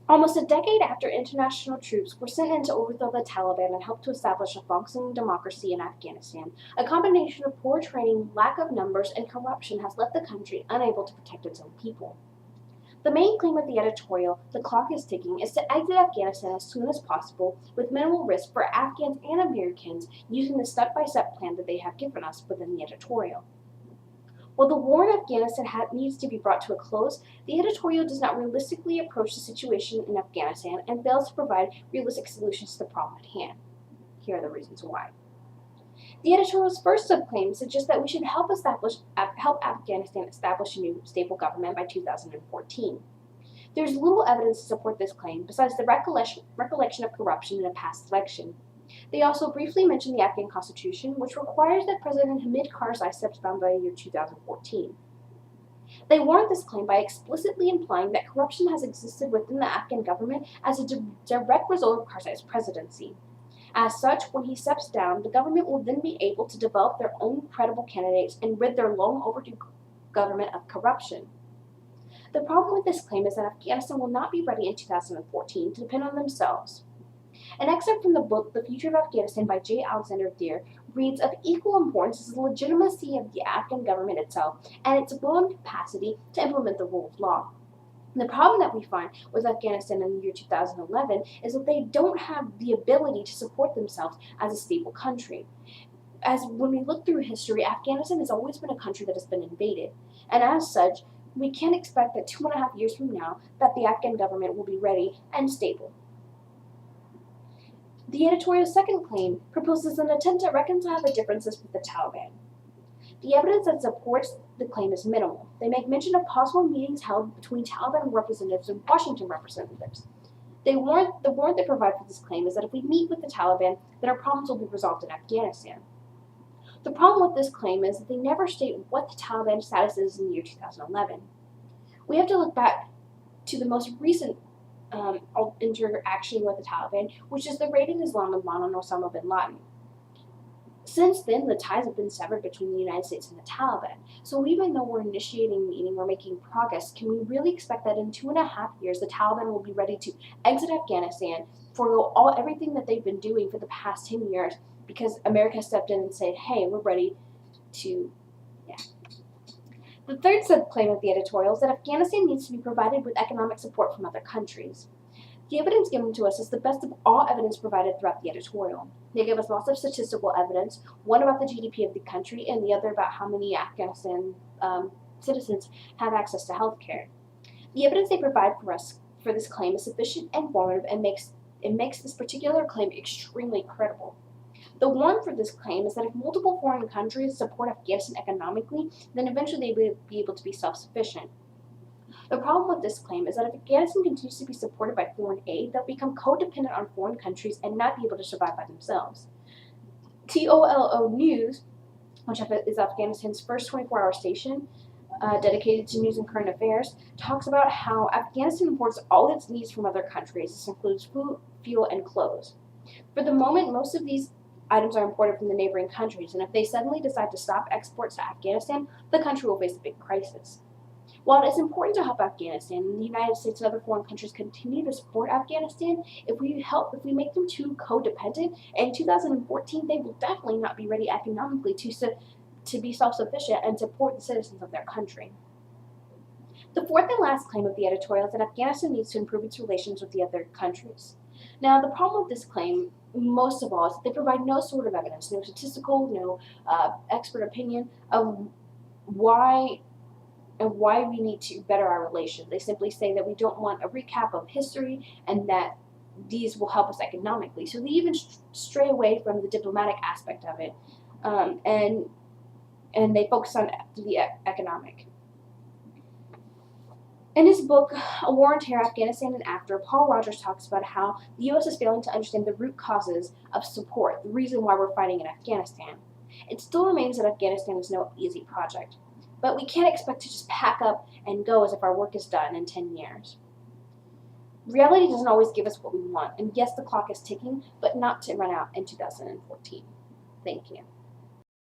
Almost a decade after international troops were sent in to overthrow the Taliban and help to establish a functioning democracy in Afghanistan, a combination of poor training, lack of numbers, and corruption has left the country unable to protect its own people. The main claim of the editorial, The Clock is Ticking, is to exit Afghanistan as soon as possible with minimal risk for Afghans and Americans using the step-by-step plan that they have given us within the editorial. While the war in Afghanistan needs to be brought to a close, the editorial does not realistically approach the situation in Afghanistan and fails to provide realistic solutions to the problem at hand. Here are the reasons why. The editorial's first subclaim suggests that we should help Afghanistan establish a new stable government by 2014. There is little evidence to support this claim besides the recollection of corruption in a past election. They also briefly mention the Afghan constitution, which requires that President Hamid Karzai steps down by the year 2014. They warrant this claim by explicitly implying that corruption has existed within the Afghan government as a direct result of Karzai's presidency. As such, when he steps down, the government will then be able to develop their own credible candidates and rid their long overdue government of corruption. The problem with this claim is that Afghanistan will not be ready in 2014 to depend on themselves. An excerpt from the book The Future of Afghanistan by J. Alexander Thier reads, of equal importance is the legitimacy of the Afghan government itself and its will and capacity to implement the rule of law. The problem that we find with Afghanistan in the year 2011 is that they don't have the ability to support themselves as a stable country. As when we look through history, Afghanistan has always been a country that has been invaded, and as such, we can't expect that 2.5 years from now that the Afghan government will be ready and stable. The editorial's second claim proposes an attempt to reconcile the differences with the Taliban. The evidence that supports the claim is minimal. They make mention of possible meetings held between Taliban representatives and Washington representatives. The warrant they provide for this claim is that if we meet with the Taliban, then our problems will be resolved in Afghanistan. The problem with this claim is that they never state what the Taliban status is in the year 2011. We have to look back to the most recent interaction with the Taliban, which is the raid in Islamabad on Osama bin Laden. Since then, the ties have been severed between the United States and the Taliban. So even though we're initiating a meeting, we're making progress, can we really expect that in 2.5 years the Taliban will be ready to exit Afghanistan, forego everything that they've been doing for the past 10 years because America stepped in and said, hey, we're ready to, yeah. The third subclaim of the editorial is that Afghanistan needs to be provided with economic support from other countries. The evidence given to us is the best of all evidence provided throughout the editorial. They give us lots of statistical evidence, one about the GDP of the country and the other about how many Afghanistan citizens have access to health care. The evidence they provide for us for this claim is sufficient and informative and makes this particular claim extremely credible. The warrant for this claim is that if multiple foreign countries support Afghanistan economically, then eventually they will be able to be self-sufficient. The problem with this claim is that if Afghanistan continues to be supported by foreign aid, they'll become codependent on foreign countries and not be able to survive by themselves. TOLO News, which is Afghanistan's first 24-hour station dedicated to news and current affairs, talks about how Afghanistan imports all its needs from other countries. This includes food, fuel, and clothes. For the moment, most of these items are imported from the neighboring countries, and if they suddenly decide to stop exports to Afghanistan, the country will face a big crisis. While it is important to help Afghanistan, and the United States and other foreign countries continue to support Afghanistan, if we make them too codependent, in 2014 they will definitely not be ready economically to be self-sufficient and support the citizens of their country. The fourth and last claim of the editorial is that Afghanistan needs to improve its relations with the other countries. Now, the problem with this claim, most of all, is that they provide no sort of evidence, no statistical, no expert opinion of why we need to better our relations. They simply say that we don't want a recap of history and that these will help us economically. So they even stray away from the diplomatic aspect of it, and they focus on the economic. In his book, A War on Terror, Afghanistan and After, Paul Rogers talks about how the U.S. is failing to understand the root causes of support, the reason why we're fighting in Afghanistan. It still remains that Afghanistan is no easy project, but we can't expect to just pack up and go as if our work is done in 10 years. Reality doesn't always give us what we want, and yes, the clock is ticking, but not to run out in 2014. Thank you.